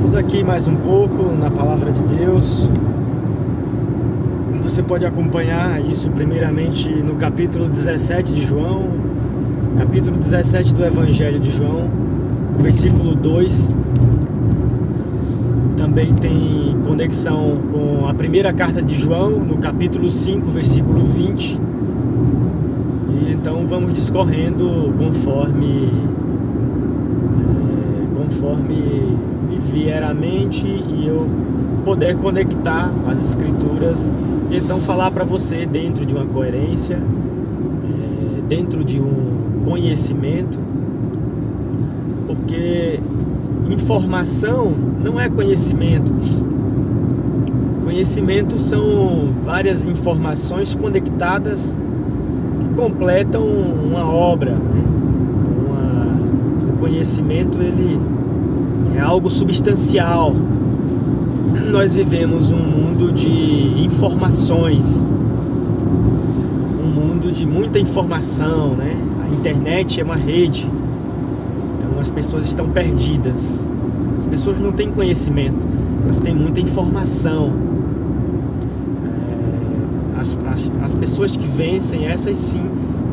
Vamos aqui mais um pouco na Palavra de Deus. Você pode acompanhar isso primeiramente no capítulo 17 de João, capítulo 17 do Evangelho de João, versículo 2. Também tem conexão com a primeira carta de João, no capítulo 5, versículo 20. E então vamos discorrendo conforme me vier à mente e eu poder conectar as escrituras e então falar para você dentro de uma coerência, dentro de um conhecimento, porque informação não é conhecimento. Conhecimento são várias informações conectadas que completam uma obra. O conhecimento, ele é algo substancial. Nós vivemos um mundo de informações, um mundo de muita informação, né? A internet é uma rede, então as pessoas estão perdidas. As pessoas não têm conhecimento, elas têm muita informação. As pessoas que vencem, essas sim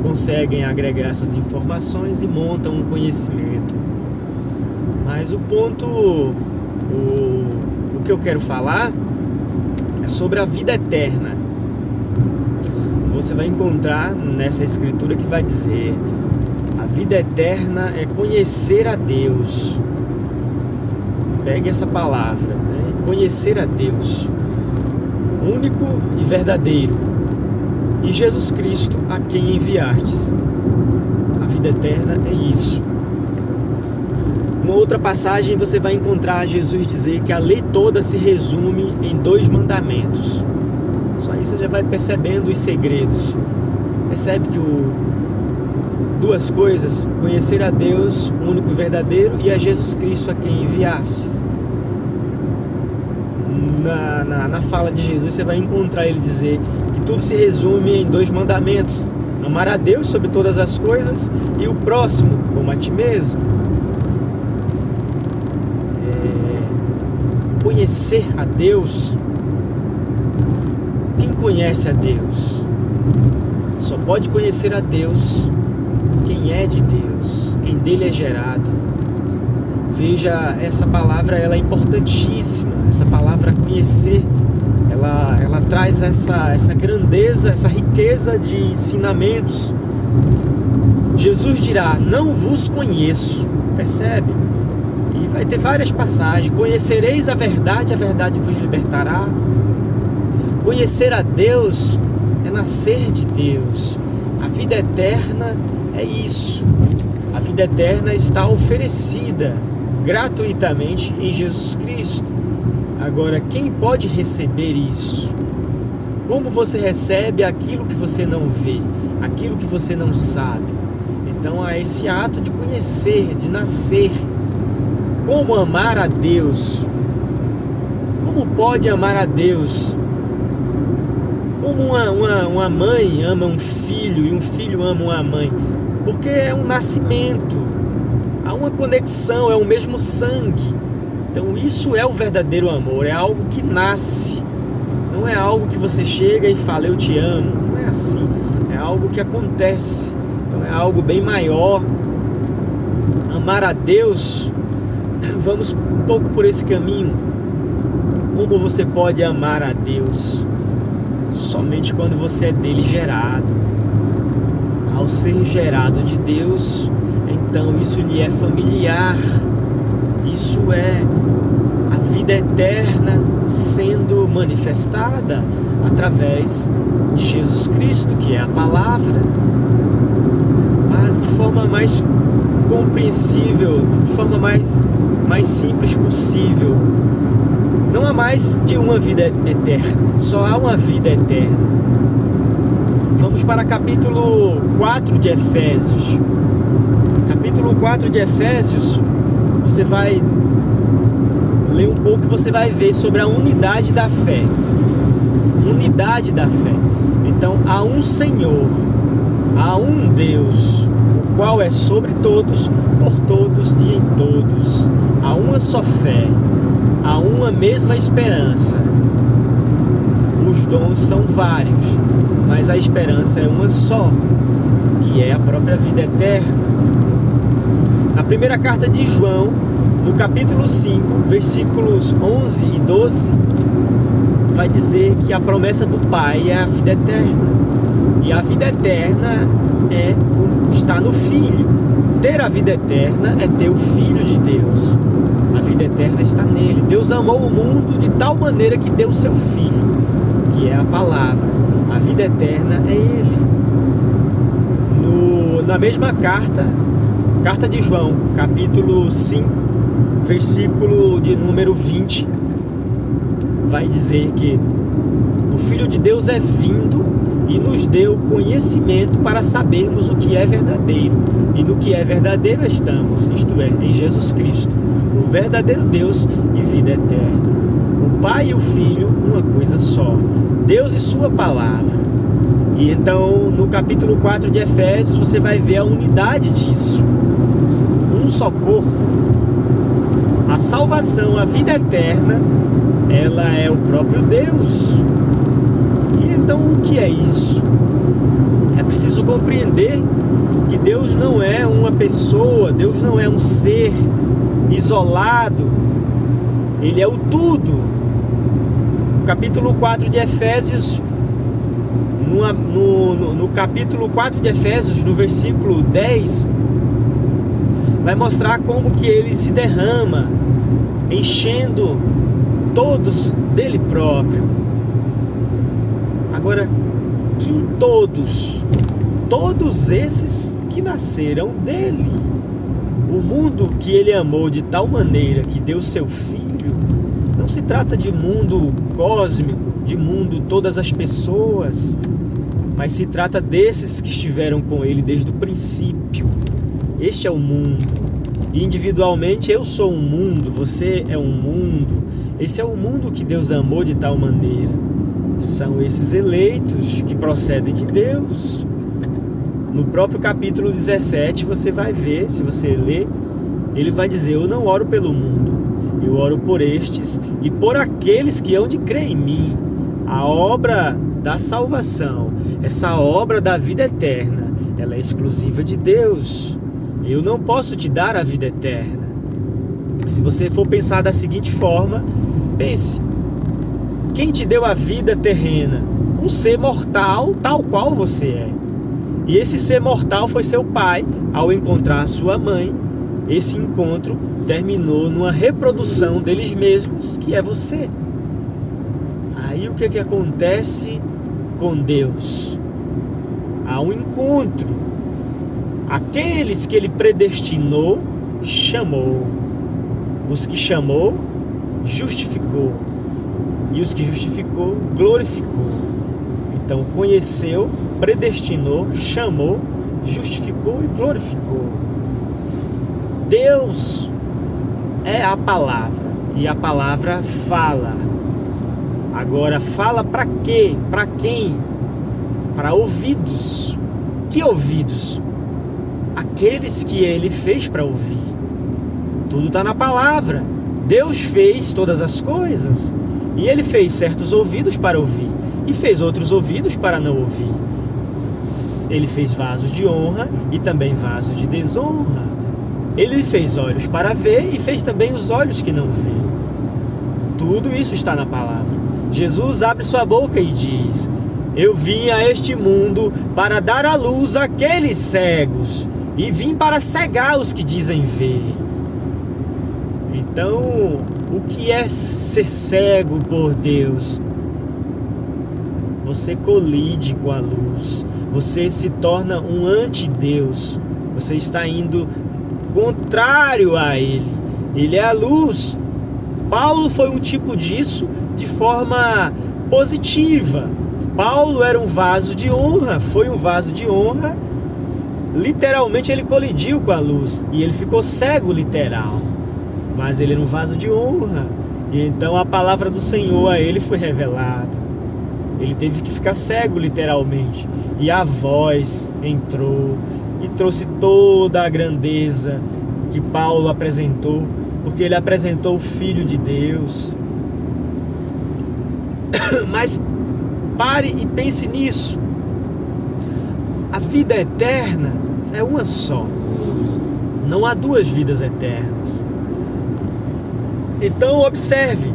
conseguem agregar essas informações e montam um conhecimento. Mas o ponto, o que eu quero falar é sobre a vida eterna. Você vai encontrar nessa escritura que vai dizer: a vida eterna é conhecer a Deus. Pegue essa palavra, né? Conhecer a Deus, único e verdadeiro, e Jesus Cristo, a quem enviastes. A vida eterna é isso. Uma outra passagem você vai encontrar Jesus dizer que a lei toda se resume em 2 mandamentos. Só aí você já vai percebendo os segredos. Percebe que duas coisas: conhecer a Deus, o único e verdadeiro, e a Jesus Cristo, a quem enviastes. Na fala de Jesus você vai encontrar ele dizer que tudo se resume em 2 mandamentos: amar a Deus sobre todas as coisas e o próximo como a ti mesmo. Conhecer a Deus, quem conhece a Deus só pode conhecer a Deus quem é de Deus, quem dele é gerado. Veja, essa palavra, ela é importantíssima. Essa palavra conhecer, ela traz essa grandeza, essa riqueza de ensinamentos. Jesus dirá: não vos conheço. Percebe? E vai ter várias passagens: conhecereis a verdade vos libertará. Conhecer a Deus é nascer de Deus. A vida eterna é isso. A vida eterna está oferecida gratuitamente em Jesus Cristo. Agora, quem pode receber isso? Como você recebe aquilo que você não vê, aquilo que você não sabe? Então há esse ato de conhecer, de nascer. Como amar a Deus? Como pode amar a Deus? Como uma mãe ama um filho e um filho ama uma mãe? Porque é um nascimento, há uma conexão, é o mesmo sangue. Então isso é o verdadeiro amor, é algo que nasce. Não é algo que você chega e fala: eu te amo. Não é assim, é algo que acontece. Então é algo bem maior. Amar a Deus, vamos um pouco por esse caminho. Como você pode amar a Deus? Somente quando você é dele gerado. Ao ser gerado de Deus, então isso lhe é familiar. Isso é a vida eterna sendo manifestada através de Jesus Cristo, que é a palavra. Mas de forma mais compreensível, de forma mais simples possível. Não há mais de uma vida eterna, só há uma vida eterna. Vamos para capítulo 4 de Efésios. Capítulo 4 de Efésios, você vai ler um pouco e você vai ver sobre a unidade da fé. Unidade da fé. Então, há um Senhor, há um Deus, o qual é sobre todos, por todos e em todos. Há uma só fé. há uma mesma esperança. Os dons são vários, mas a esperança é uma só, que é a própria vida eterna. Na primeira carta de João, no capítulo 5, versículos 11 e 12, vai dizer que a promessa do Pai é a vida eterna. E a vida eterna está no Filho. Ter a vida eterna é ter o Filho de Deus. A vida eterna está nele. Deus amou o mundo de tal maneira que deu o seu Filho, que é a palavra. A vida eterna é ele. Na mesma carta de João, capítulo 5, versículo de número 20, vai dizer que o Filho de Deus é vindo e nos deu conhecimento para sabermos o que é verdadeiro. E no que é verdadeiro estamos, isto é, em Jesus Cristo, o verdadeiro Deus e vida eterna. O Pai e o Filho, uma coisa só, Deus e sua palavra. E então, no capítulo 4 de Efésios, você vai ver a unidade disso. Um só corpo. A salvação, a vida eterna, ela é o próprio Deus. E então, o que é isso? É preciso compreender que Deus não é uma pessoa, Deus não é um ser isolado, Ele é o tudo. No capítulo 4 de Efésios, no capítulo 4 de Efésios, no versículo 10, vai mostrar como que Ele se derrama, enchendo todos dele próprio. Agora, que todos esses que nasceram dele. O mundo que ele amou de tal maneira que deu seu Filho, não se trata de mundo cósmico, de mundo todas as pessoas, mas se trata desses que estiveram com ele desde o princípio. Este é o mundo. E individualmente eu sou um mundo, você é um mundo. Esse é o mundo que Deus amou de tal maneira. São esses eleitos que procedem de Deus. No próprio capítulo 17 você vai ver, se você ler, ele vai dizer: eu não oro pelo mundo, eu oro por estes e por aqueles que hão de crer em mim. A obra da salvação, essa obra da vida eterna, ela é exclusiva de Deus. Eu não posso te dar a vida eterna. Se você for pensar da seguinte forma, pense: quem te deu a vida terrena? Um ser mortal, tal qual você é. E esse ser mortal foi seu pai. Ao encontrar sua mãe, esse encontro terminou numa reprodução deles mesmos, que é você. Aí o que acontece com Deus? Há um encontro. Aqueles que ele predestinou, chamou. Os que chamou, justificou. E os que justificou, glorificou. Então conheceu, predestinou, chamou, justificou e glorificou. Deus é a palavra, e a palavra fala. Agora, fala para quê? Para quem? Para ouvidos. Que ouvidos? Aqueles que ele fez para ouvir. Tudo está na palavra. Deus fez todas as coisas, e ele fez certos ouvidos para ouvir e fez outros ouvidos para não ouvir. Ele fez vasos de honra e também vasos de desonra. Ele fez olhos para ver e fez também os olhos que não vê. Tudo isso está na palavra. Jesus abre sua boca e diz: eu vim a este mundo para dar à luz àqueles cegos, e vim para cegar os que dizem ver. Então, o que é ser cego por Deus? Você colide com a luz, você se torna um anti-Deus, você está indo contrário a Ele. Ele é a luz. Paulo foi um tipo disso de forma positiva. Paulo era um vaso de honra, foi um vaso de honra. Literalmente ele colidiu com a luz e ele ficou cego literal, mas ele era um vaso de honra. E então a palavra do Senhor a ele foi revelada. Ele teve que ficar cego literalmente, e a voz entrou e trouxe toda a grandeza que Paulo apresentou porque ele apresentou o Filho de Deus. Mas pare e pense nisso. A vida eterna é uma só. Não há duas vidas eternas. Então observe,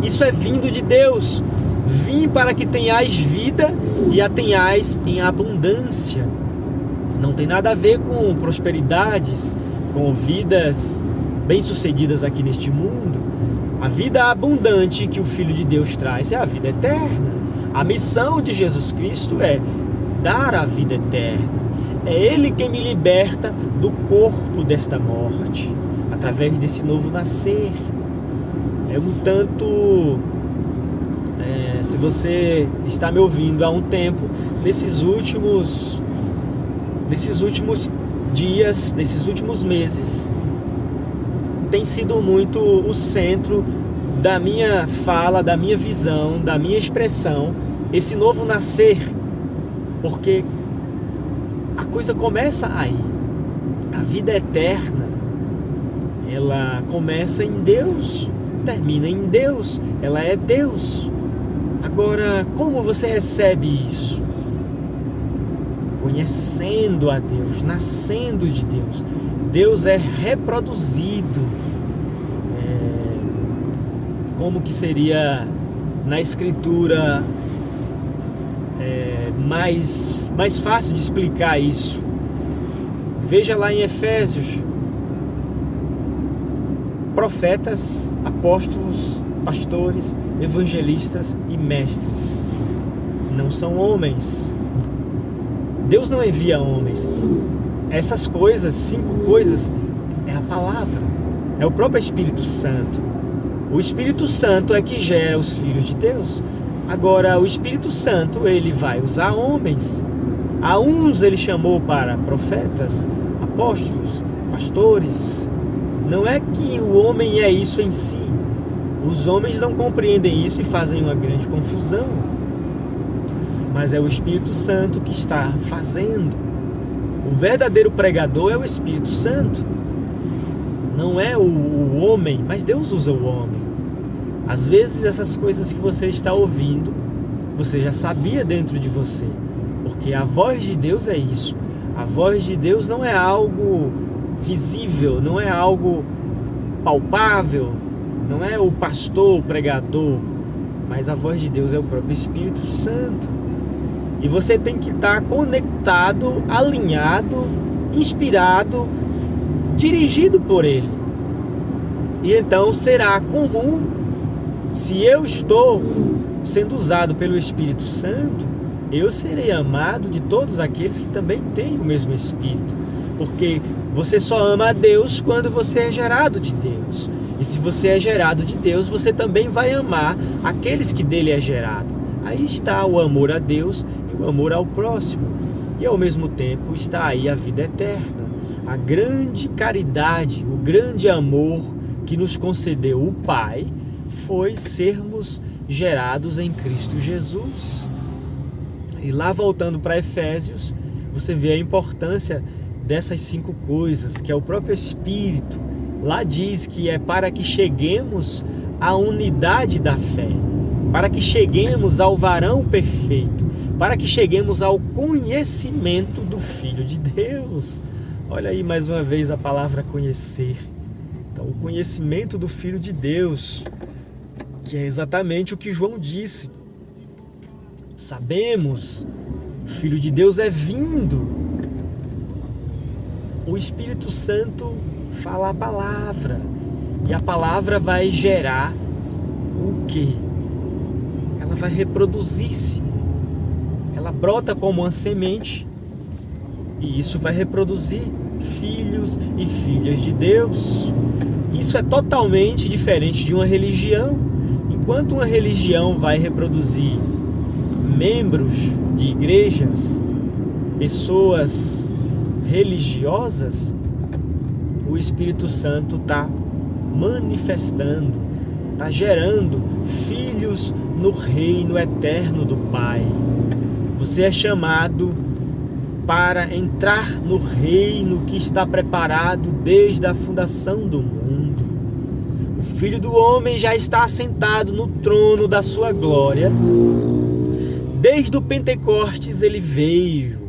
isso é vindo de Deus. Vim para que tenhais vida e a tenhais em abundância. Não tem nada a ver com prosperidades, com vidas bem-sucedidas aqui neste mundo. A vida abundante que o Filho de Deus traz é a vida eterna. A missão de Jesus Cristo é dar a vida eterna. É Ele quem me liberta do corpo desta morte, através desse novo nascer. É um tanto... se você está me ouvindo há um tempo, nesses últimos dias, nesses últimos meses, tem sido muito o centro da minha fala, da minha visão, da minha expressão, esse novo nascer, porque a coisa começa aí. A vida eterna, ela começa em Deus, termina em Deus, ela é Deus. Agora, como você recebe isso? Conhecendo a Deus, nascendo de Deus. Deus é reproduzido. Como que seria na Escritura mais fácil de explicar isso? Veja lá em Efésios. Profetas, apóstolos, pastores, evangelistas e mestres. Não são homens. Deus não envia homens. Essas coisas, 5 coisas, é a palavra. É o próprio Espírito Santo. O Espírito Santo é que gera os filhos de Deus. Agora, o Espírito Santo, ele vai usar homens. A uns ele chamou para profetas, apóstolos, pastores. Não é que o homem é isso em si. Os homens não compreendem isso e fazem uma grande confusão. Mas é o Espírito Santo que está fazendo. O verdadeiro pregador é o Espírito Santo. Não é o homem, mas Deus usa o homem. Às vezes essas coisas que você está ouvindo, você já sabia dentro de você. Porque a voz de Deus é isso. A voz de Deus não é algo visível, não é algo palpável, não é o pastor, o pregador, mas a voz de Deus é o próprio Espírito Santo. E você tem que estar conectado, alinhado, inspirado, dirigido por Ele. E então será comum, se eu estou sendo usado pelo Espírito Santo, eu serei amado de todos aqueles que também têm o mesmo Espírito. Porque você só ama a Deus quando você é gerado de Deus. E se você é gerado de Deus, você também vai amar aqueles que dele é gerado. Aí está o amor a Deus e o amor ao próximo. E ao mesmo tempo está aí a vida eterna. A grande caridade, o grande amor que nos concedeu o Pai foi sermos gerados em Cristo Jesus. E lá voltando para Efésios, você vê a importância dessas 5 coisas, que é o próprio Espírito. Lá diz que é para que cheguemos à unidade da fé, para que cheguemos ao varão perfeito, para que cheguemos ao conhecimento do Filho de Deus. Olha aí mais uma vez a palavra conhecer. Então, o conhecimento do Filho de Deus, que é exatamente o que João disse. Sabemos, o Filho de Deus é vindo. O Espírito Santo fala a palavra. E a palavra vai gerar o quê? Ela vai reproduzir-se. Ela brota como uma semente. E isso vai reproduzir filhos e filhas de Deus. Isso é totalmente diferente de uma religião. Enquanto uma religião vai reproduzir membros de igrejas, pessoas religiosas, o Espírito Santo está manifestando, está gerando filhos no reino eterno do Pai. Você é chamado para entrar no reino que está preparado desde a fundação do mundo. O Filho do Homem já está assentado no trono da sua glória. Desde o Pentecostes ele veio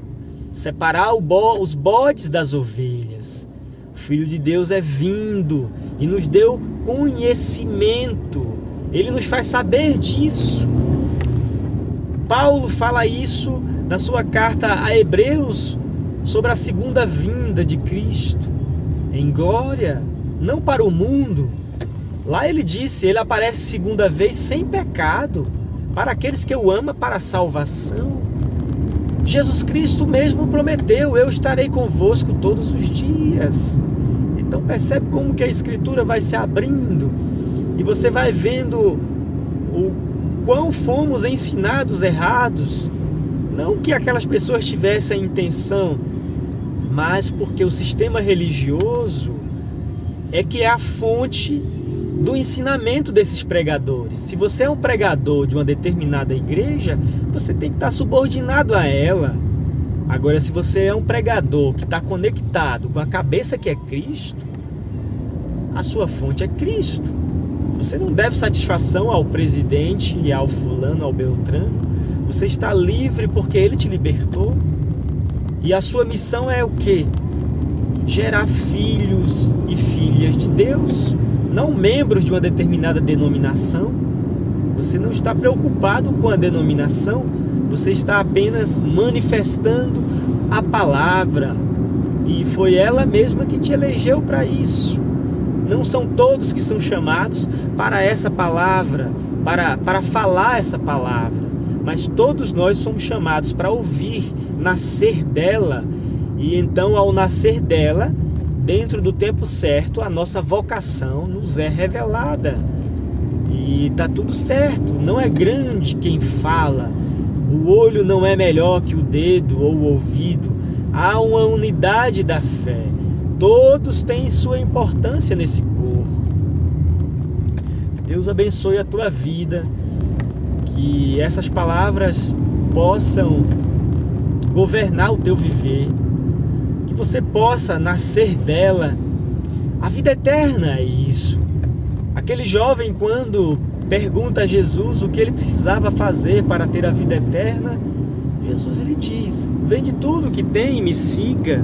separar os bodes das ovelhas. O Filho de Deus é vindo e nos deu conhecimento. Ele nos faz saber disso. Paulo fala isso na sua carta a Hebreus sobre a segunda vinda de Cristo em glória, não para o mundo. Lá ele disse, ele aparece segunda vez sem pecado, para aqueles que o amam, para a salvação. Jesus Cristo mesmo prometeu, eu estarei convosco todos os dias. Então percebe como que a Escritura vai se abrindo e você vai vendo o quão fomos ensinados errados. Não que aquelas pessoas tivessem a intenção, mas porque o sistema religioso é que é a fonte do ensinamento desses pregadores. Se você é um pregador de uma determinada igreja, você tem que estar subordinado a ela. Agora, se você é um pregador que está conectado com a cabeça que é Cristo, a sua fonte é Cristo. Você não deve satisfação ao presidente e ao fulano, ao beltrano. Você está livre porque ele te libertou. E a sua missão é o quê? Gerar filhos e filhas de Deus, não membros de uma determinada denominação. Você não está preocupado com a denominação, você está apenas manifestando a palavra. E foi ela mesma que te elegeu para isso. Não são todos que são chamados para essa palavra, para falar essa palavra. Mas todos nós somos chamados para ouvir, nascer dela. E então, ao nascer dela, dentro do tempo certo, a nossa vocação nos é revelada. E está tudo certo, não é grande quem fala. O olho não é melhor que o dedo ou o ouvido. Há uma unidade da fé. Todos têm sua importância nesse corpo. Deus abençoe a tua vida. Que essas palavras possam governar o teu viver, que você possa nascer dela. A vida eterna é isso. Aquele jovem, quando pergunta a Jesus o que ele precisava fazer para ter a vida eterna, Jesus lhe diz, vende tudo que tem e me siga.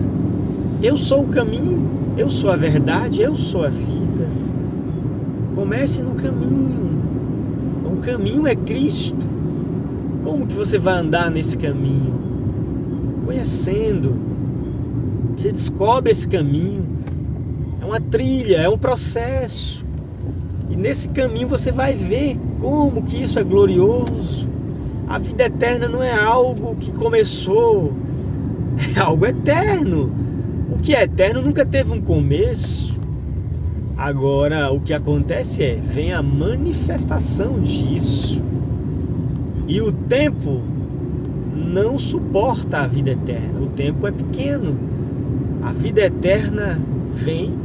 Eu sou o caminho, eu sou a verdade, eu sou a vida. Comece no caminho. O caminho é Cristo. Como que você vai andar nesse caminho? Conhecendo. Você descobre esse caminho. É uma trilha, é um processo. E nesse caminho você vai ver como que isso é glorioso. A vida eterna não é algo que começou, é algo eterno. O que é eterno nunca teve um começo. Agora, o que acontece vem a manifestação disso. E o tempo não suporta a vida eterna. O tempo é pequeno. A vida eterna vem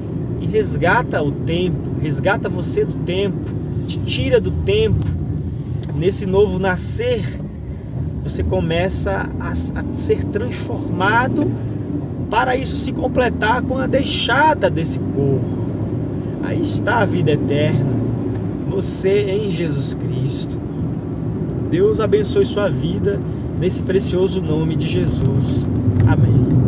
e resgata o tempo, resgata você do tempo, te tira do tempo. Nesse novo nascer, você começa a ser transformado para isso se completar com a deixada desse corpo. Aí está a vida eterna, você em Jesus Cristo. Deus abençoe sua vida nesse precioso nome de Jesus. Amém.